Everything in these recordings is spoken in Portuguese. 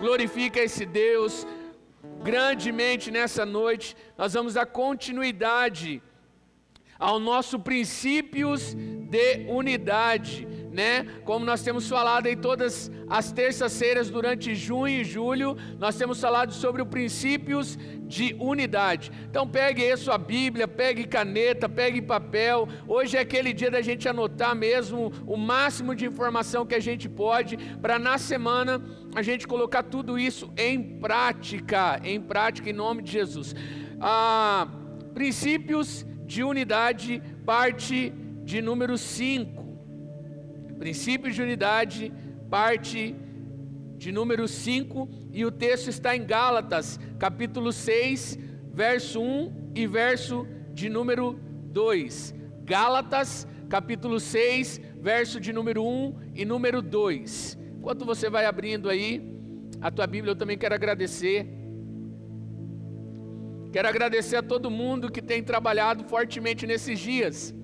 glorifica esse Deus grandemente nessa noite. Nós vamos dar continuidade ao nosso princípios de unidade, né? Como nós temos falado em todas as terças-feiras durante junho e julho, nós temos falado sobre os princípios de unidade. Então pegue aí a sua Bíblia, pegue caneta, pegue papel. Hoje é aquele dia da gente anotar mesmo o máximo de informação que a gente pode, para na semana a gente colocar tudo isso em prática em nome de Jesus. Princípios de unidade, parte de número 5. Princípios de unidade, parte de número 5, e o texto está em Gálatas, capítulo 6, verso 1 e verso de número 2. Gálatas, capítulo 6, verso de número 1 e número 2. Enquanto você vai abrindo aí a tua Bíblia, eu também quero agradecer. Quero agradecer a todo mundo que tem trabalhado fortemente nesses dias.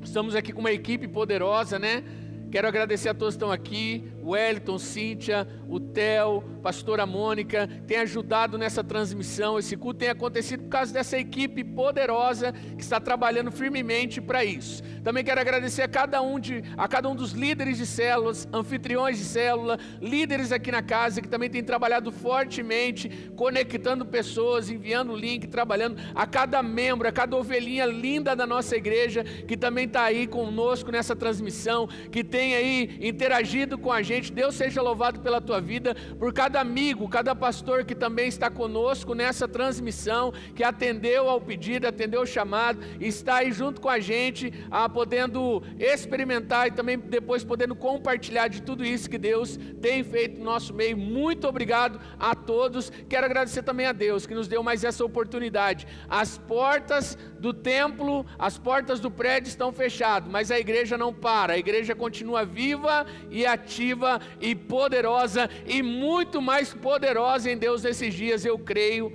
Estamos aqui com uma equipe poderosa, né? Quero agradecer a todos que estão aqui, o Wellington, Cíntia, o Theo, pastora Mônica, tem ajudado nessa transmissão. Esse culto tem acontecido por causa dessa equipe poderosa que está trabalhando firmemente para isso. Também quero agradecer a cada um dos líderes de células, anfitriões de célula, líderes aqui na casa que também tem trabalhado fortemente, conectando pessoas, enviando o link, trabalhando, a cada membro, a cada ovelhinha linda da nossa igreja que também está aí conosco nessa transmissão, que tem aí interagido com a gente. Deus seja louvado pela tua vida, por cada amigo, cada pastor que também está conosco nessa transmissão, que atendeu ao pedido, atendeu ao chamado, está aí junto com a gente, podendo experimentar e também depois podendo compartilhar de tudo isso que Deus tem feito no nosso meio. Muito obrigado a todos. Quero agradecer também a Deus que nos deu mais essa oportunidade. As portas do templo, as portas do prédio estão fechadas, mas a igreja não para, a igreja continua viva e ativa e poderosa, e muito mais poderosa em Deus nesses dias, eu creio,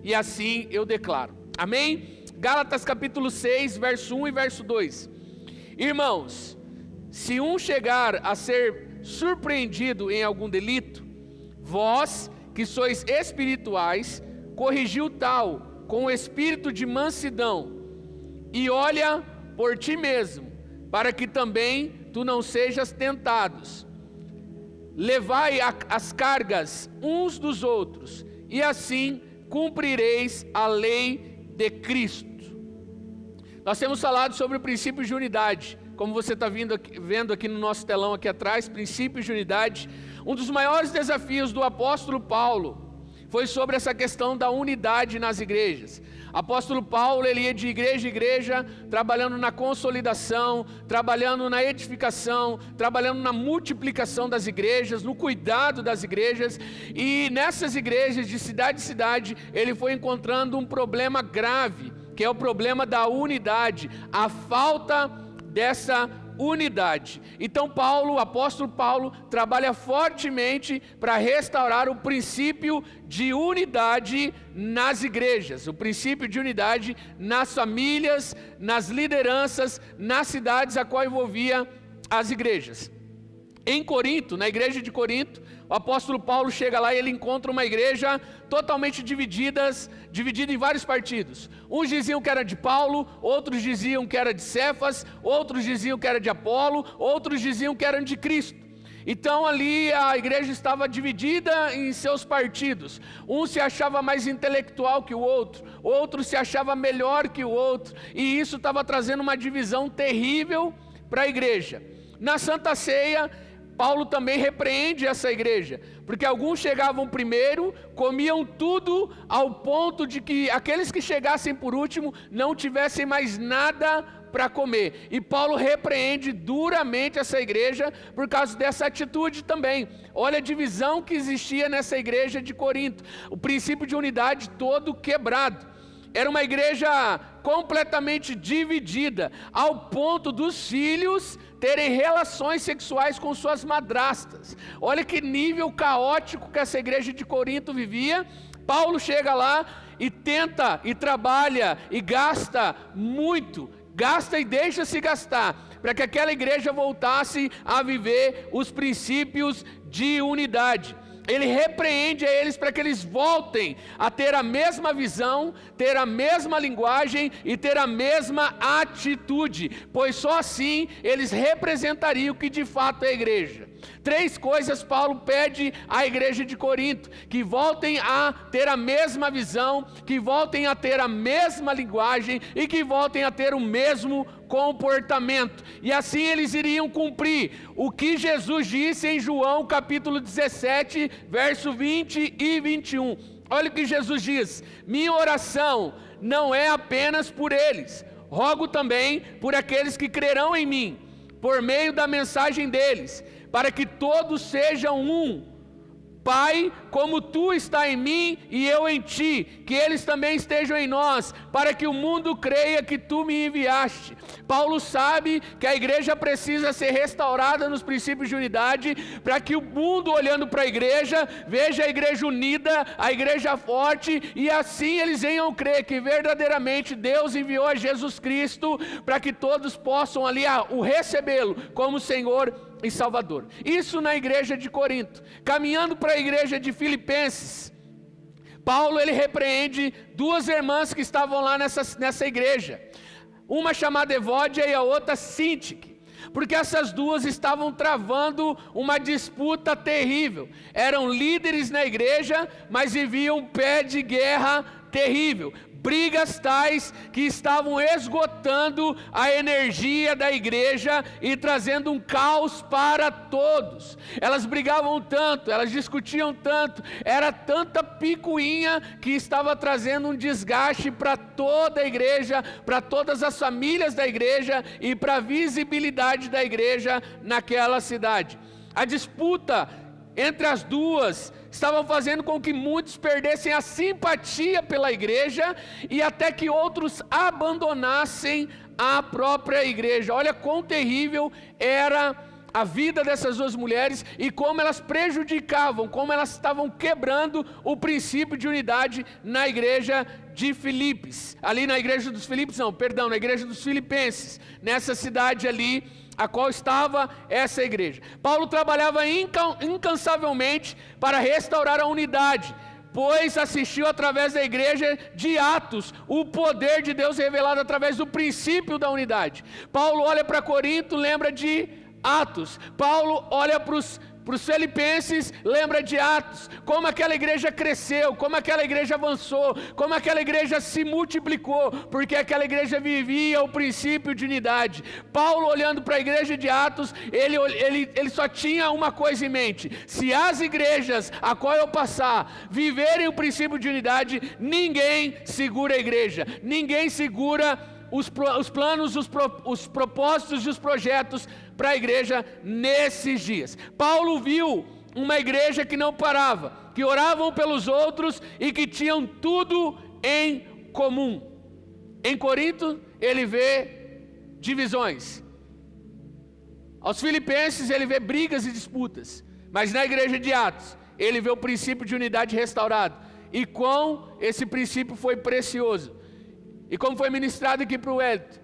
e assim eu declaro. Amém? Gálatas capítulo 6, verso 1 e verso 2. Irmãos, se um chegar a ser surpreendido em algum delito, vós que sois espirituais, corrigiu tal com o espírito de mansidão, e olha por ti mesmo, para que também tu não sejas tentados. Levai as cargas uns dos outros, e assim cumprireis a lei de Cristo. Nós temos falado sobre o princípio de unidade, como você está vendo aqui no nosso telão aqui atrás, princípios de unidade. Um dos maiores desafios do apóstolo Paulo foi sobre essa questão da unidade nas igrejas. Apóstolo Paulo, ele ia de igreja em igreja, trabalhando na consolidação, trabalhando na edificação, trabalhando na multiplicação das igrejas, no cuidado das igrejas, e nessas igrejas de cidade em cidade, ele foi encontrando um problema grave, que é o problema da unidade, a falta dessa unidade. Então Paulo, o apóstolo Paulo, trabalha fortemente para restaurar o princípio de unidade nas igrejas, o princípio de unidade nas famílias, nas lideranças, nas cidades a qual envolvia as igrejas. Em Corinto, na igreja de Corinto, o apóstolo Paulo chega lá e ele encontra uma igreja totalmente dividida em vários partidos. Uns diziam que era de Paulo, outros diziam que era de Cefas, outros diziam que era de Apolo, outros diziam que era de Cristo. Então ali a igreja estava dividida em seus partidos. Um se achava mais intelectual que o outro se achava melhor que o outro, e isso estava trazendo uma divisão terrível para a igreja. Na Santa Ceia, Paulo também repreende essa igreja, porque alguns chegavam primeiro, comiam tudo ao ponto de que aqueles que chegassem por último não tivessem mais nada para comer. E Paulo repreende duramente essa igreja por causa dessa atitude também. Olha a divisão que existia nessa igreja de Corinto, o princípio de unidade todo quebrado. Era uma igreja completamente dividida, ao ponto dos filhos terem relações sexuais com suas madrastas. Olha que nível caótico que essa igreja de Corinto vivia. Paulo chega lá e tenta, e trabalha, e gasta muito, gasta e deixa-se gastar, para que aquela igreja voltasse a viver os princípios de unidade. ele repreende a eles para que eles voltem a ter a mesma visão, ter a mesma linguagem e ter a mesma atitude, pois só assim eles representariam o que de fato é a igreja. 3 coisas Paulo pede à igreja de Corinto: que voltem a ter a mesma visão, que voltem a ter a mesma linguagem e que voltem a ter o mesmo comportamento. E assim eles iriam cumprir o que Jesus disse em João capítulo 17, verso 20 e 21. Olha o que Jesus diz: minha oração não é apenas por eles, rogo também por aqueles que crerão em mim, por meio da mensagem deles, para que todos sejam um. Pai, como tu está em mim e eu em ti, que eles também estejam em nós, para que o mundo creia que tu me enviaste. Paulo sabe que a igreja precisa ser restaurada nos princípios de unidade, para que o mundo, olhando para a igreja, veja a igreja unida, a igreja forte, e assim eles venham crer que verdadeiramente Deus enviou a Jesus Cristo, para que todos possam ali o recebê-lo como Senhor e Salvador. Isso na igreja de Corinto. Caminhando para a igreja de Filipenses, Paulo ele repreende 2 irmãs que estavam lá nessa igreja, uma chamada Evódia e a outra Síntique, porque essas 2 estavam travando uma disputa terrível. Eram líderes na igreja, mas viviam um pé de guerra terrível. Brigas tais que estavam esgotando a energia da igreja e trazendo um caos para todos. Elas brigavam tanto, elas discutiam tanto, era tanta picuinha que estava trazendo um desgaste para toda a igreja, para todas as famílias da igreja e para a visibilidade da igreja naquela cidade. A disputa entre as 2 estavam fazendo com que muitos perdessem a simpatia pela igreja e até que outros abandonassem a própria igreja. Olha quão terrível era a vida dessas 2 mulheres e como elas prejudicavam, como elas estavam quebrando o princípio de unidade na igreja de Filipos. Ali na igreja dos Filipos, na igreja dos Filipenses, nessa cidade ali, a qual estava essa igreja. Paulo trabalhava incansavelmente para restaurar a unidade, pois assistiu através da igreja de Atos, o poder de Deus revelado através do princípio da unidade. Paulo olha para Corinto, lembra de Atos. Paulo olha para os Filipenses, lembra de Atos, como aquela igreja cresceu, como aquela igreja avançou, como aquela igreja se multiplicou, porque aquela igreja vivia o princípio de unidade. Paulo, olhando para a igreja de Atos, ele só tinha uma coisa em mente: se as igrejas a qual eu passar viverem o princípio de unidade, ninguém segura a igreja, ninguém segura os planos, os propósitos e os projetos para a igreja nesses dias. Paulo viu uma igreja que não parava, que oravam pelos outros e que tinham tudo em comum. Em Corinto, ele vê divisões. Aos Filipenses, ele vê brigas e disputas. Mas na igreja de Atos, ele vê o princípio de unidade restaurado. E quão esse princípio foi precioso. E como foi ministrado aqui para o Wellington,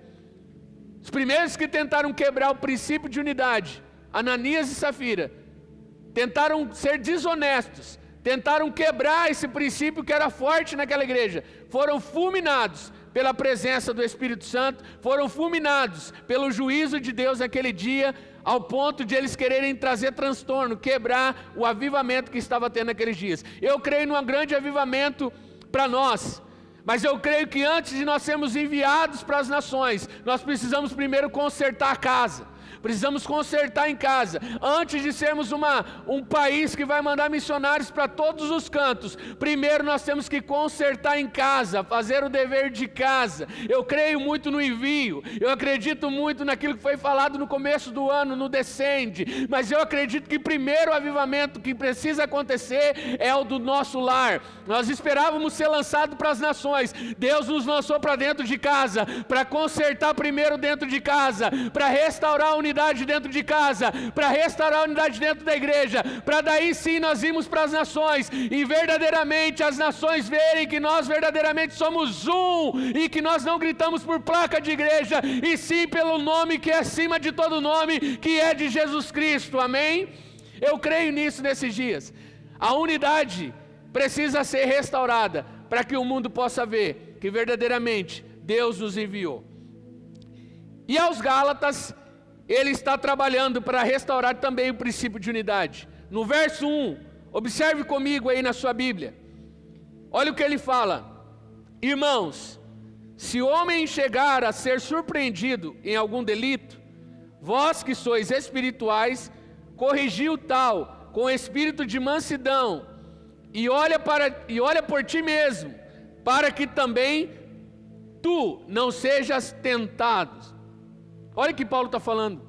os primeiros que tentaram quebrar o princípio de unidade, Ananias e Safira, tentaram ser desonestos, tentaram quebrar esse princípio que era forte naquela igreja, foram fulminados pela presença do Espírito Santo, foram fulminados pelo juízo de Deus naquele dia, ao ponto de eles quererem trazer transtorno, quebrar o avivamento que estava tendo naqueles dias. Eu creio num grande avivamento para nós, mas eu creio que antes de nós sermos enviados para as nações, nós precisamos primeiro consertar a casa. Precisamos consertar em casa. Antes de sermos um país que vai mandar missionários para todos os cantos, primeiro nós temos que consertar em casa, fazer o dever de casa. Eu creio muito no envio, eu acredito muito naquilo que foi falado no começo do ano, no Descende, mas eu acredito que primeiro o avivamento que precisa acontecer é o do nosso lar. Nós esperávamos ser lançados para as nações, Deus nos lançou para dentro de casa, para consertar primeiro dentro de casa, para restaurar a unidade dentro de casa, para restaurar a unidade dentro da igreja, para daí sim nós irmos para as nações, e verdadeiramente as nações verem que nós verdadeiramente somos um, e que nós não gritamos por placa de igreja, e sim pelo nome que é acima de todo nome, que é de Jesus Cristo, amém? Eu creio nisso nesses dias. A unidade precisa ser restaurada para que o mundo possa ver que verdadeiramente Deus nos enviou. E aos Gálatas, ele está trabalhando para restaurar também o princípio de unidade. No verso 1, observe comigo aí na sua Bíblia. Olha o que ele fala: irmãos, se o homem chegar a ser surpreendido em algum delito, vós que sois espirituais, corrigi o tal com espírito de mansidão, e olha por ti mesmo, para que também tu não sejas tentado. Olha o que Paulo está falando.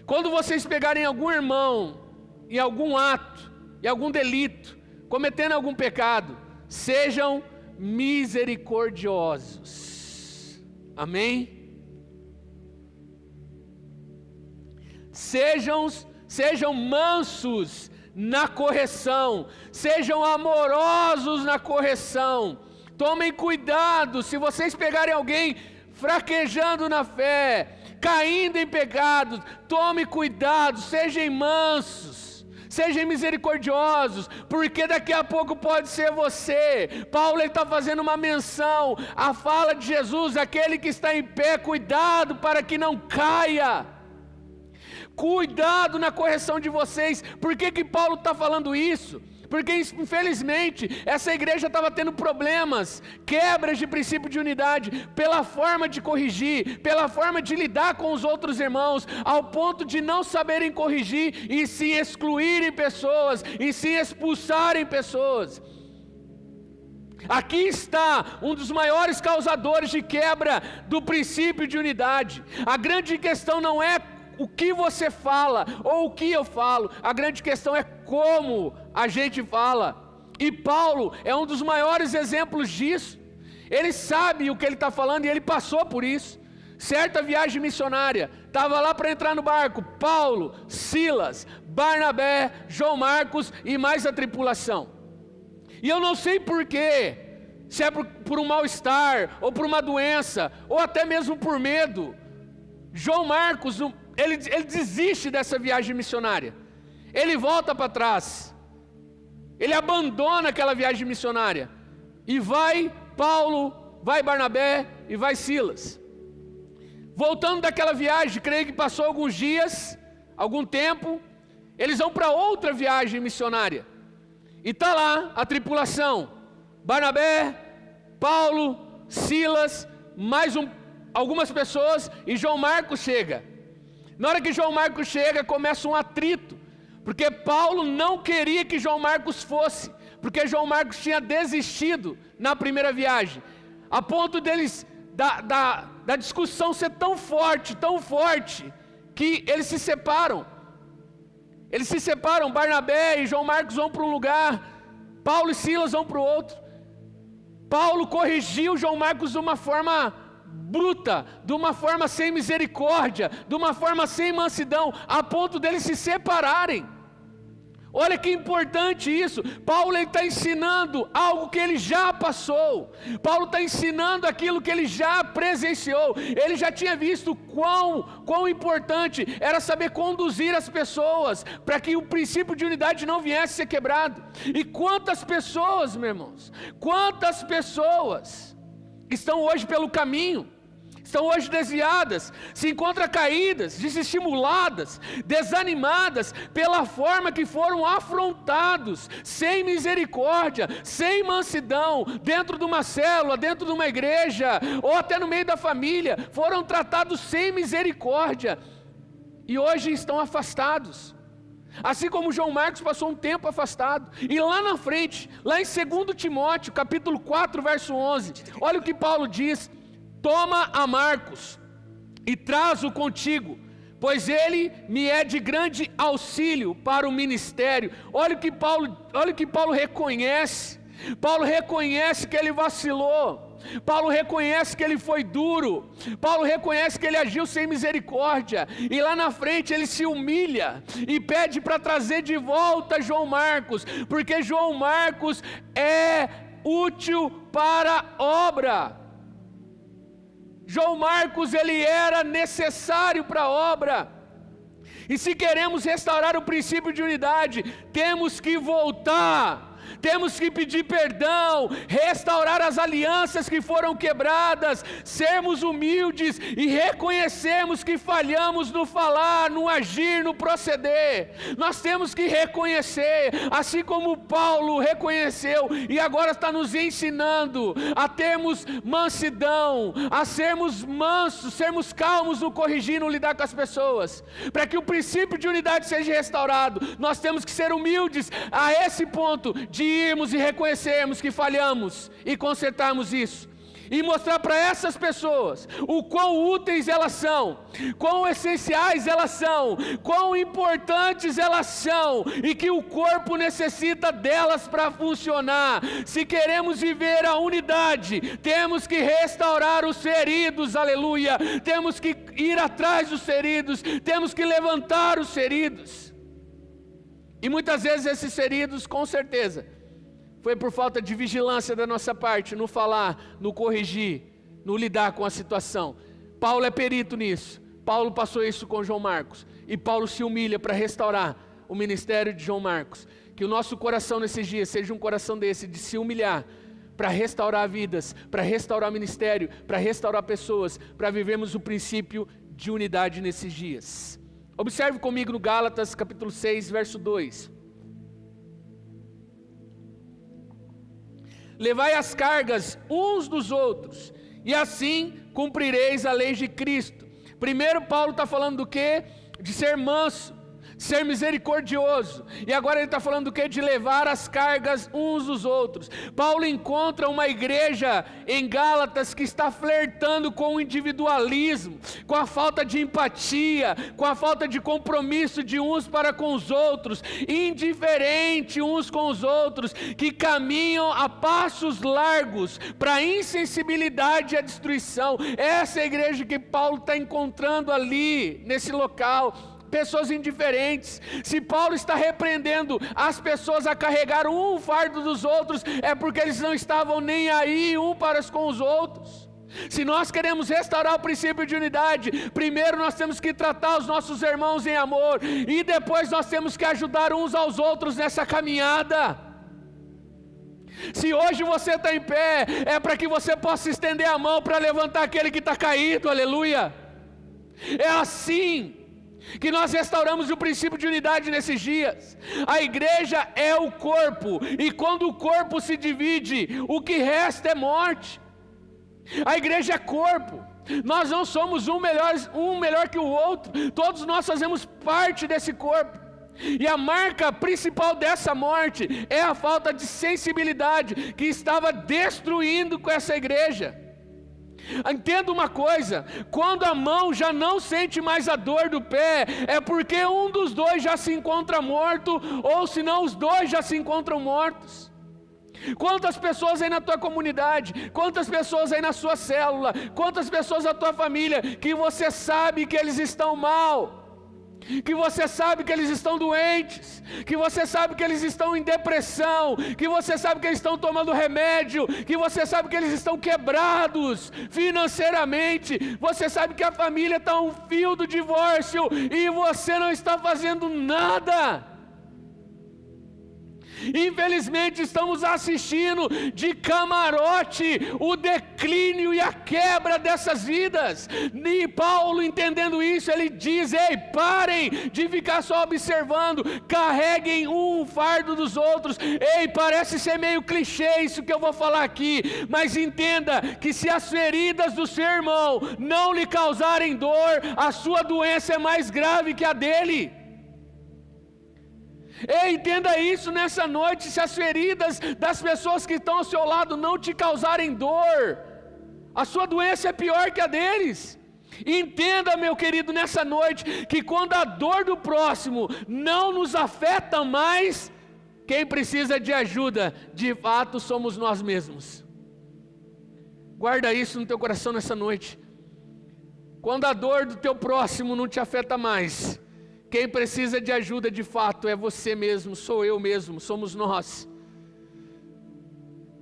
Quando vocês pegarem algum irmão em algum ato, em algum delito, cometendo algum pecado, sejam misericordiosos. Amém? Sejam mansos na correção, sejam amorosos na correção. Tomem cuidado, se vocês pegarem alguém fraquejando na fé, caindo em pecados, tome cuidado, sejam mansos, sejam misericordiosos, porque daqui a pouco pode ser você. Paulo está fazendo uma menção à fala de Jesus: aquele que está em pé, cuidado para que não caia. Cuidado na correção de vocês. Por que Paulo está falando isso? Porque infelizmente essa igreja estava tendo problemas, quebras de princípio de unidade, pela forma de corrigir, pela forma de lidar com os outros irmãos, ao ponto de não saberem corrigir e se excluírem pessoas, e se expulsarem pessoas. Aqui está um dos maiores causadores de quebra do princípio de unidade. A grande questão não é o que você fala ou o que eu falo, a grande questão é como a gente fala. E Paulo é um dos maiores exemplos disso. Ele sabe o que ele está falando e ele passou por isso. Certa viagem missionária, estava lá para entrar no barco Paulo, Silas, Barnabé, João Marcos e mais a tripulação. E eu não sei porquê, se é por um mal-estar, ou por uma doença, ou até mesmo por medo, João Marcos, ele desiste dessa viagem missionária. Ele volta para trás. Ele abandona aquela viagem missionária. E vai Paulo, vai Barnabé e vai Silas. Voltando daquela viagem, creio que passou alguns dias, algum tempo, eles vão para outra viagem missionária. E está lá a tripulação. Barnabé, Paulo, Silas, algumas pessoas, e João Marcos chega. Na hora que João Marcos chega, começa um atrito, porque Paulo não queria que João Marcos fosse, porque João Marcos tinha desistido na primeira viagem, a ponto deles, da discussão ser tão forte, que eles se separam. Barnabé e João Marcos vão para um lugar, Paulo e Silas vão para o outro. Paulo corrigiu João Marcos de uma forma bruta, de uma forma sem misericórdia, de uma forma sem mansidão, a ponto deles se separarem. Olha que importante isso. Paulo está ensinando algo que ele já passou. Paulo está ensinando aquilo que ele já presenciou. Ele já tinha visto quão importante era saber conduzir as pessoas, para que o princípio de unidade não viesse a ser quebrado. E quantas pessoas, meus irmãos, quantas pessoas estão hoje pelo caminho, estão hoje desviadas, se encontram caídas, desestimuladas, desanimadas pela forma que foram afrontados, sem misericórdia, sem mansidão, dentro de uma célula, dentro de uma igreja, ou até no meio da família, foram tratados sem misericórdia, e hoje estão afastados. Assim como João Marcos passou um tempo afastado. E lá na frente, lá em 2 Timóteo, capítulo 4, verso 11, olha o que Paulo diz: toma a Marcos e traz-o contigo, pois ele me é de grande auxílio para o ministério. Olha o que Paulo reconhece. Paulo reconhece que ele vacilou. Paulo reconhece que ele foi duro. Paulo reconhece que ele agiu sem misericórdia. E lá na frente ele se humilha e pede para trazer de volta João Marcos, porque João Marcos é útil para a obra. João Marcos, ele era necessário para a obra. E se queremos restaurar o princípio de unidade, temos que voltar. Temos que pedir perdão, restaurar as alianças que foram quebradas, sermos humildes e reconhecermos que falhamos no falar, no agir, no proceder. Nós temos que reconhecer, assim como Paulo reconheceu e agora está nos ensinando a termos mansidão, a sermos mansos, sermos calmos no corrigir, no lidar com as pessoas. Para que o princípio de unidade seja restaurado, nós temos que ser humildes a esse ponto de irmos e reconhecermos que falhamos e consertarmos isso, e mostrar para essas pessoas o quão úteis elas são, quão essenciais elas são, quão importantes elas são, e que o corpo necessita delas para funcionar. Se queremos viver a unidade, temos que restaurar os feridos, aleluia, temos que ir atrás dos feridos, temos que levantar os feridos. E muitas vezes esses feridos, com certeza, foi por falta de vigilância da nossa parte, no falar, no corrigir, no lidar com a situação. Paulo é perito nisso. Paulo passou isso com João Marcos. E Paulo se humilha para restaurar o ministério de João Marcos. Que o nosso coração nesses dias seja um coração desse, de se humilhar, para restaurar vidas, para restaurar ministério, para restaurar pessoas, para vivermos o princípio de unidade nesses dias. Observe comigo no Gálatas capítulo 6, verso 2. Levai as cargas uns dos outros, e assim cumprireis a lei de Cristo. Primeiro Paulo está falando do quê? De ser manso, ser misericordioso. E agora ele está falando do quê? De levar as cargas uns dos outros. Paulo encontra uma igreja em Gálatas que está flertando com o individualismo, com a falta de empatia, com a falta de compromisso de uns para com os outros, indiferente uns com os outros, que caminham a passos largos para a insensibilidade e a destruição. Essa é a igreja que Paulo está encontrando ali, nesse local. Pessoas indiferentes. Se Paulo está repreendendo as pessoas a carregar um fardo dos outros, é porque eles não estavam nem aí um para com os outros. Se nós queremos restaurar o princípio de unidade, primeiro nós temos que tratar os nossos irmãos em amor, e depois nós temos que ajudar uns aos outros nessa caminhada. Se hoje você está em pé, é para que você possa estender a mão para levantar aquele que está caído, aleluia. É assim que nós restauramos o princípio de unidade nesses dias. A igreja é o corpo, e quando o corpo se divide, o que resta é morte. A igreja é corpo. Nós não somos um melhor que o outro. Todos nós fazemos parte desse corpo. E a marca principal dessa morte é a falta de sensibilidade que estava destruindo com essa igreja. Entenda uma coisa: quando a mão já não sente mais a dor do pé, é porque um dos dois já se encontra morto, ou se não os dois já se encontram mortos. Quantas pessoas aí na tua comunidade, quantas pessoas aí na sua célula, quantas pessoas da tua família, que você sabe que eles estão mal, que você sabe que eles estão doentes, que você sabe que eles estão em depressão, que você sabe que eles estão tomando remédio, que você sabe que eles estão quebrados financeiramente, você sabe que a família está a um fio do divórcio e você não está fazendo nada. Infelizmente estamos assistindo de camarote o declínio e a quebra dessas vidas. E Paulo, entendendo isso, ele diz: ei, parem de ficar só observando, carreguem um fardo dos outros. Ei, parece ser meio clichê isso que eu vou falar aqui, mas entenda que se as feridas do seu irmão não lhe causarem dor, a sua doença é mais grave que a dele. Ei, entenda isso nessa noite: se as feridas das pessoas que estão ao seu lado não te causarem dor, a sua doença é pior que a deles. Entenda, meu querido, nessa noite, que quando a dor do próximo não nos afeta mais, quem precisa de ajuda, de fato, somos nós mesmos. Guarda isso no teu coração nessa noite. Quando a dor do teu próximo não te afeta mais, quem precisa de ajuda de fato é você mesmo, sou eu mesmo, somos nós.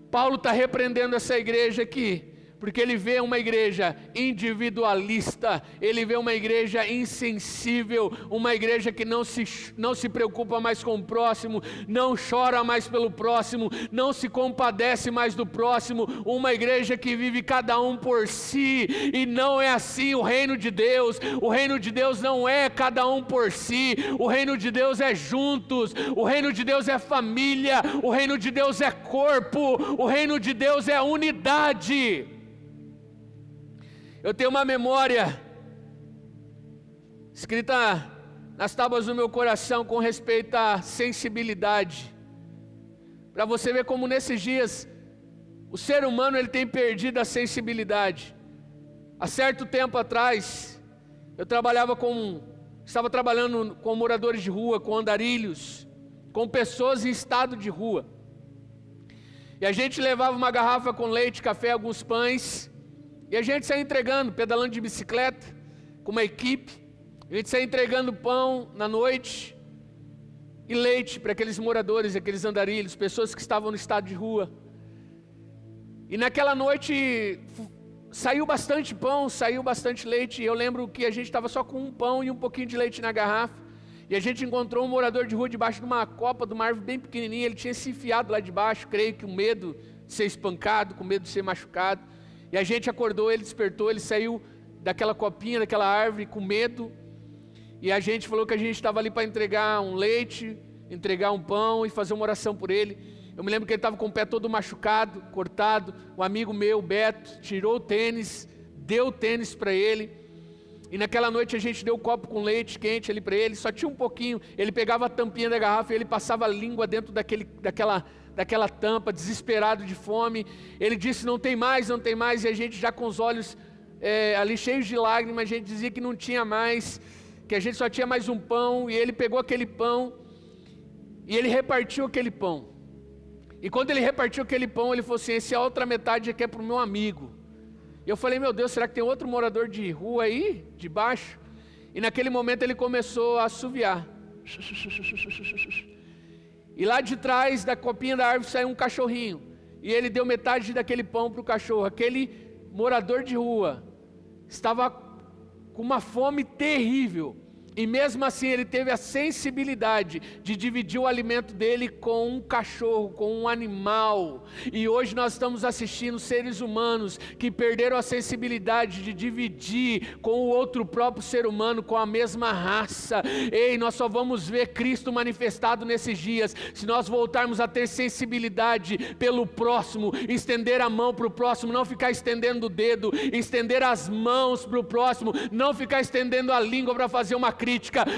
Paulo está repreendendo essa igreja aqui, Porque ele vê uma igreja individualista, ele vê uma igreja insensível, uma igreja que não se preocupa mais com o próximo, não chora mais pelo próximo, não se compadece mais do próximo, uma igreja que vive cada um por si, e não é assim o reino de Deus. O reino de Deus não é cada um por si, o reino de Deus é juntos, o reino de Deus é família, o reino de Deus é corpo, o reino de Deus é unidade. Eu tenho uma memória escrita nas tábuas do meu coração com respeito à sensibilidade, para você ver como nesses dias o ser humano ele tem perdido a sensibilidade. Há certo tempo atrás, eu estava trabalhando com moradores de rua, com andarilhos, com pessoas em estado de rua, e a gente levava uma garrafa com leite, café, alguns pães, e a gente saía entregando, pedalando de bicicleta, com uma equipe. A gente saía entregando pão na noite e leite para aqueles moradores, aqueles andarilhos, pessoas que estavam no estado de rua. E naquela noite saiu bastante pão, saiu bastante leite. E eu lembro que a gente estava só com um pão e um pouquinho de leite na garrafa. E a gente encontrou um morador de rua debaixo de uma copa, de uma árvore bem pequenininha. Ele tinha se enfiado lá debaixo, creio que com medo de ser espancado, com medo de ser machucado. E a gente acordou, ele despertou, ele saiu daquela copinha, daquela árvore com medo. E a gente falou que a gente estava ali para entregar um leite, entregar um pão e fazer uma oração por ele. Eu me lembro que ele estava com o pé todo machucado, cortado. Um amigo meu, Beto, tirou o tênis, deu o tênis para ele. E naquela noite a gente deu um copo com leite quente ali para ele, só tinha um pouquinho. Ele pegava a tampinha da garrafa e ele passava a língua dentro daquela tampa, desesperado de fome. Ele disse, não tem mais, e a gente já com os olhos ali cheios de lágrimas, a gente dizia que não tinha mais, que a gente só tinha mais um pão. E ele pegou aquele pão e ele repartiu aquele pão. E quando ele repartiu aquele pão, ele falou assim, essa é a outra metade aqui é para o meu amigo. E eu falei, meu Deus, será que tem outro morador de rua aí, de baixo? E naquele momento ele começou a assoviar. E lá de trás da copinha da árvore saiu um cachorrinho. E ele deu metade daquele pão para o cachorro. Aquele morador de rua estava com uma fome terrível. E mesmo assim ele teve a sensibilidade de dividir o alimento dele com um cachorro, com um animal. E hoje nós estamos assistindo seres humanos que perderam a sensibilidade de dividir com o outro próprio ser humano, com a mesma raça. Ei, nós só vamos ver Cristo manifestado nesses dias se nós voltarmos a ter sensibilidade pelo próximo, estender a mão para o próximo, não ficar estendendo o dedo, estender as mãos para o próximo, não ficar estendendo a língua para fazer uma crítica,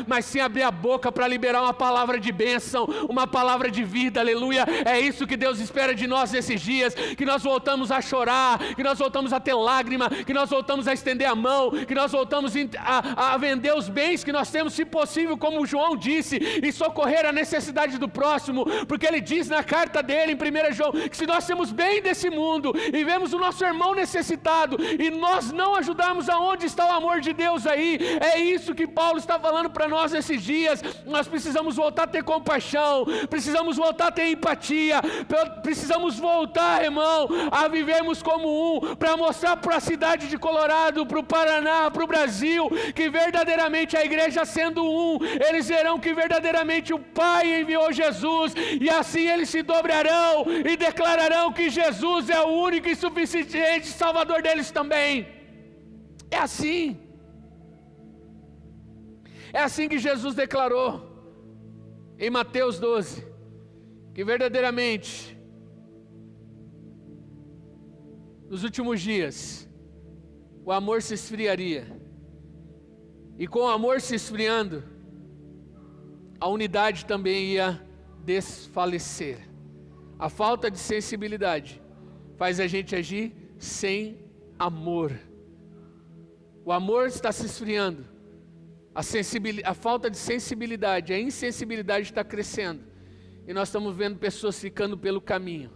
mas sim abrir a boca para liberar uma palavra de bênção, uma palavra de vida, aleluia. É isso que Deus espera de nós nesses dias, que nós voltamos a chorar, que nós voltamos a ter lágrima, que nós voltamos a estender a mão, que nós voltamos a vender os bens que nós temos, se possível, como João disse, e socorrer a necessidade do próximo, porque ele diz na carta dele, em 1 João, que se nós temos bem desse mundo, e vemos o nosso irmão necessitado, e nós não ajudarmos, aonde está o amor de Deus aí? É isso que Paulo está falando para nós esses dias. Nós precisamos voltar a ter compaixão, precisamos voltar a ter empatia, precisamos voltar, irmão, a vivermos como um, para mostrar para a cidade de Colorado, para o Paraná, para o Brasil, que verdadeiramente a igreja sendo um, eles verão que verdadeiramente o Pai enviou Jesus, e assim eles se dobrarão e declararão que Jesus é o único e suficiente Salvador deles também. É assim. É assim que Jesus declarou em Mateus 12, que verdadeiramente nos últimos dias o amor se esfriaria, e com o amor se esfriando, a unidade também ia desfalecer. A falta de sensibilidade faz a gente agir sem amor. O amor está se esfriando, a falta de sensibilidade, a insensibilidade está crescendo, e nós estamos vendo pessoas ficando pelo caminho,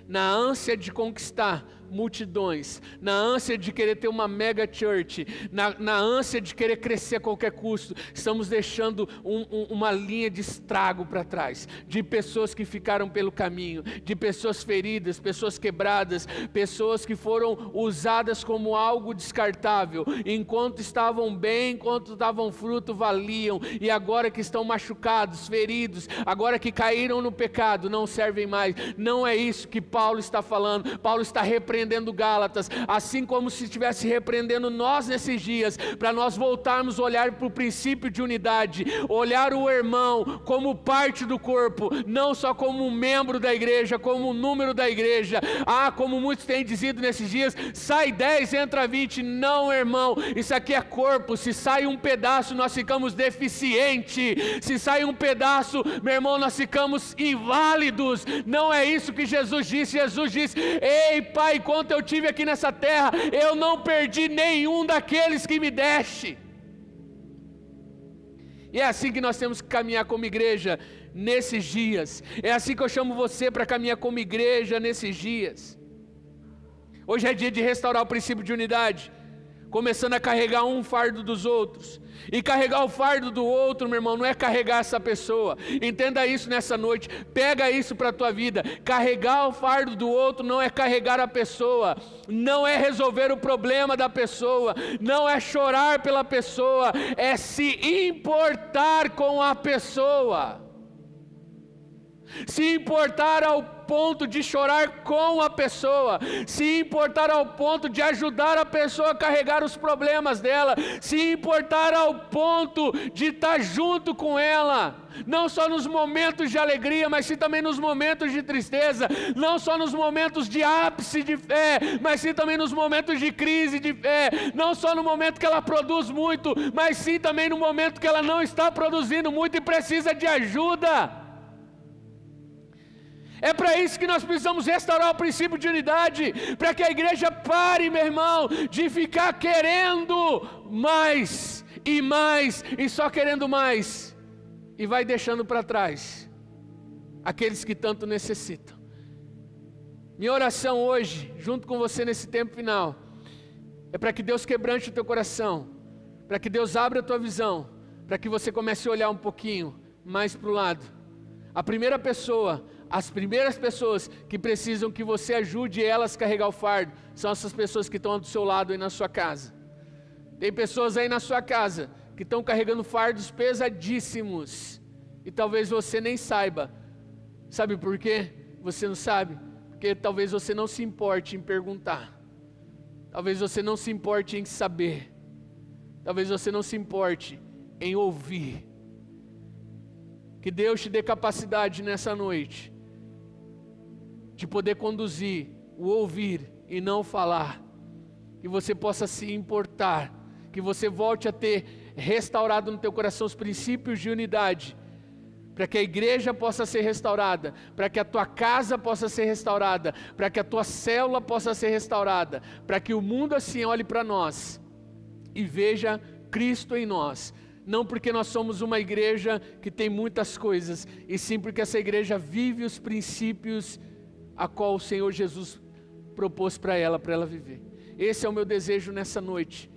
na ânsia de conquistar multidões, na ânsia de querer ter uma mega church, na ânsia de querer crescer a qualquer custo, estamos deixando uma linha de estrago para trás, de pessoas que ficaram pelo caminho, de pessoas feridas, pessoas quebradas, pessoas que foram usadas como algo descartável, enquanto estavam bem, enquanto davam fruto, valiam, e agora que estão machucados, feridos, agora que caíram no pecado, não servem mais. Não é isso que Paulo está falando. Paulo está repreendendo Gálatas, assim como se estivesse repreendendo nós nesses dias, para nós voltarmos a olhar para o princípio de unidade, olhar o irmão como parte do corpo, não só como um membro da igreja, como um número da igreja. Como muitos têm dizido nesses dias, sai 10, entra 20, não, irmão, isso aqui é corpo. Se sai um pedaço, nós ficamos deficientes, se sai um pedaço, meu irmão, nós ficamos inválidos. Não é isso que Jesus disse. Jesus disse: ei Pai, enquanto eu estive aqui nessa terra, eu não perdi nenhum daqueles que me deste. E é assim que nós temos que caminhar como igreja nesses dias. É assim que eu chamo você para caminhar como igreja nesses dias. Hoje é dia de restaurar o princípio de unidade, começando a carregar um fardo dos outros. E carregar o fardo do outro, meu irmão, não é carregar essa pessoa. Entenda isso nessa noite, pega isso para a tua vida. Carregar o fardo do outro não é carregar a pessoa, não é resolver o problema da pessoa, não é chorar pela pessoa, é se importar com a pessoa. Se importar ao ponto de chorar com a pessoa, se importar ao ponto de ajudar a pessoa a carregar os problemas dela, se importar ao ponto de estar junto com ela, não só nos momentos de alegria, mas sim também nos momentos de tristeza, não só nos momentos de ápice de fé, mas sim também nos momentos de crise de fé, não só no momento que ela produz muito, mas sim também no momento que ela não está produzindo muito e precisa de ajuda. É para isso que nós precisamos restaurar o princípio de unidade, para que a igreja pare, meu irmão, de ficar querendo mais, e só querendo mais, e vai deixando para trás aqueles que tanto necessitam. Minha oração hoje, junto com você nesse tempo final, é para que Deus quebrante o teu coração, para que Deus abra a tua visão, para que você comece a olhar um pouquinho mais para o lado. As primeiras pessoas que precisam que você ajude elas a carregar o fardo, são essas pessoas que estão do seu lado aí na sua casa. Tem pessoas aí na sua casa, que estão carregando fardos pesadíssimos, e talvez você nem saiba. Sabe por quê? Você não sabe? Porque talvez você não se importe em perguntar, talvez você não se importe em saber, talvez você não se importe em ouvir. Que Deus te dê capacidade nessa noite de poder conduzir o ouvir e não falar, que você possa se importar, que você volte a ter restaurado no teu coração os princípios de unidade, para que a igreja possa ser restaurada, para que a tua casa possa ser restaurada, para que a tua célula possa ser restaurada, para que o mundo assim olhe para nós e veja Cristo em nós. Não porque nós somos uma igreja que tem muitas coisas, e sim porque essa igreja vive os princípios a qual o Senhor Jesus propôs para ela viver. Esse é o meu desejo nessa noite.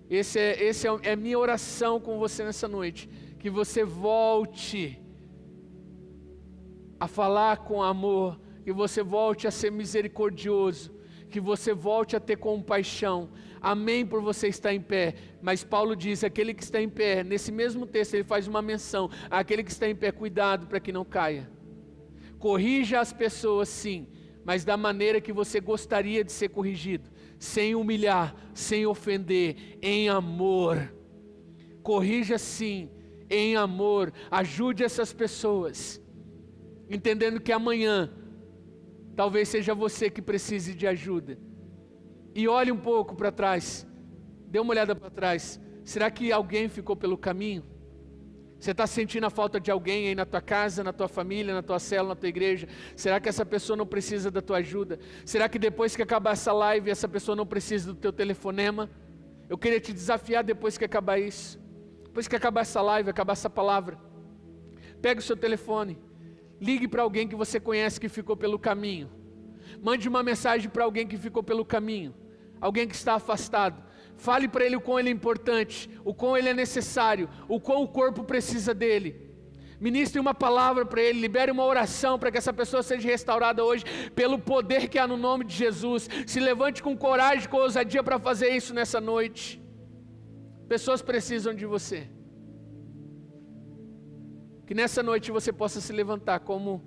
Esse é a minha oração com você nessa noite. Que você volte a falar com amor, que você volte a ser misericordioso, que você volte a ter compaixão. Amém por você estar em pé. Mas Paulo diz, aquele que está em pé, nesse mesmo texto ele faz uma menção, aquele que está em pé, cuidado para que não caia. Corrija as pessoas sim, mas da maneira que você gostaria de ser corrigido, sem humilhar, sem ofender, em amor. Corrija sim, em amor, ajude essas pessoas, entendendo que amanhã talvez seja você que precise de ajuda. E olhe um pouco para trás, dê uma olhada para trás. Será que alguém ficou pelo caminho? Você está sentindo a falta de alguém aí na tua casa, na tua família, na tua célula, na tua igreja? Será que essa pessoa não precisa da tua ajuda? Será que depois que acabar essa live, essa pessoa não precisa do teu telefonema? Eu queria te desafiar depois que acabar isso, depois que acabar essa live, acabar essa palavra, pega o seu telefone, ligue para alguém que você conhece que ficou pelo caminho. Mande uma mensagem para alguém que ficou pelo caminho, alguém que está afastado. Fale para ele o quão ele é importante, o quão ele é necessário, o quão o corpo precisa dele. Ministre uma palavra para ele, libere uma oração para que essa pessoa seja restaurada hoje, pelo poder que há no nome de Jesus. Se levante com coragem, com ousadia para fazer isso nessa noite. Pessoas precisam de você. Que nessa noite você possa se levantar como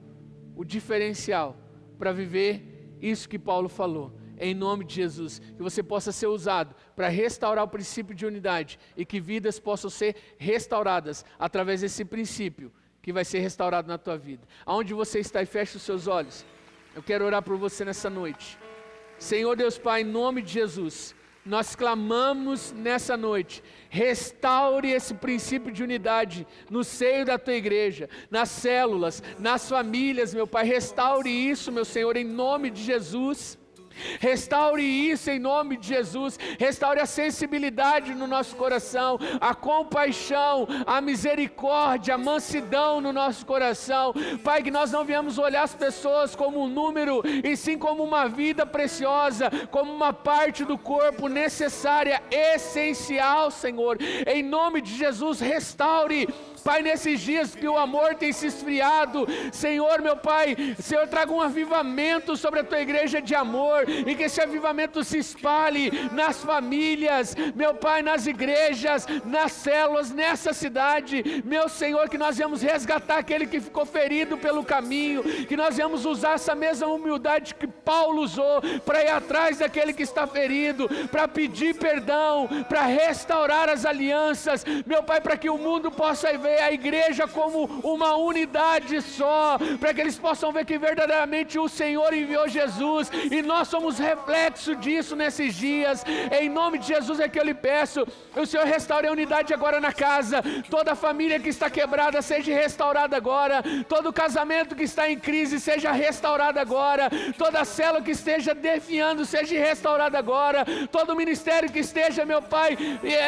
o diferencial para viver isso que Paulo falou. Em nome de Jesus, que você possa ser usado para restaurar o princípio de unidade e que vidas possam ser restauradas através desse princípio que vai ser restaurado na tua vida. Aonde você está, e feche os seus olhos, eu quero orar por você nessa noite. Senhor Deus Pai, em nome de Jesus, nós clamamos nessa noite, restaure esse princípio de unidade no seio da tua igreja, nas células, nas famílias, meu Pai, restaure isso, meu Senhor, em nome de Jesus. Restaure isso em nome de Jesus. Restaure a sensibilidade no nosso coração, a compaixão, a misericórdia, a mansidão no nosso coração. Pai, que nós não viemos olhar as pessoas como um número, e sim como uma vida preciosa, como uma parte do corpo necessária, essencial, Senhor. Em nome de Jesus, restaure, Pai, nesses dias que o amor tem se esfriado, Senhor, meu Pai, Senhor, traga um avivamento sobre a tua igreja de amor, e que esse avivamento se espalhe nas famílias, meu Pai, nas igrejas, nas células, nessa cidade, meu Senhor, que nós viemos resgatar aquele que ficou ferido pelo caminho, que nós viemos usar essa mesma humildade que Paulo usou, para ir atrás daquele que está ferido, para pedir perdão, para restaurar as alianças, meu Pai, para que o mundo possa ver a igreja como uma unidade só, para que eles possam ver que verdadeiramente o Senhor enviou Jesus, e nós somos reflexo disso nesses dias. Em nome de Jesus é que eu lhe peço, o Senhor restaure a unidade agora na casa, toda a família que está quebrada seja restaurada agora, todo casamento que está em crise seja restaurado agora, toda célula que esteja definhando seja restaurada agora, todo ministério que esteja, meu Pai,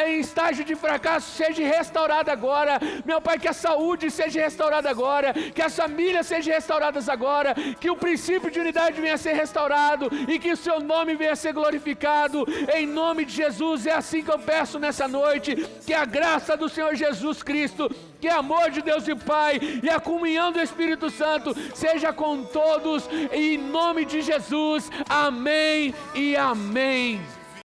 em estágio de fracasso seja restaurado agora, meu Pai, que a saúde seja restaurada agora, que as famílias sejam restauradas agora, que o princípio de unidade venha a ser restaurado, e que o seu nome venha a ser glorificado, em nome de Jesus. É assim que eu peço nessa noite, que a graça do Senhor Jesus Cristo, que o amor de Deus e Pai, e a comunhão do Espírito Santo, seja com todos, em nome de Jesus, amém e amém.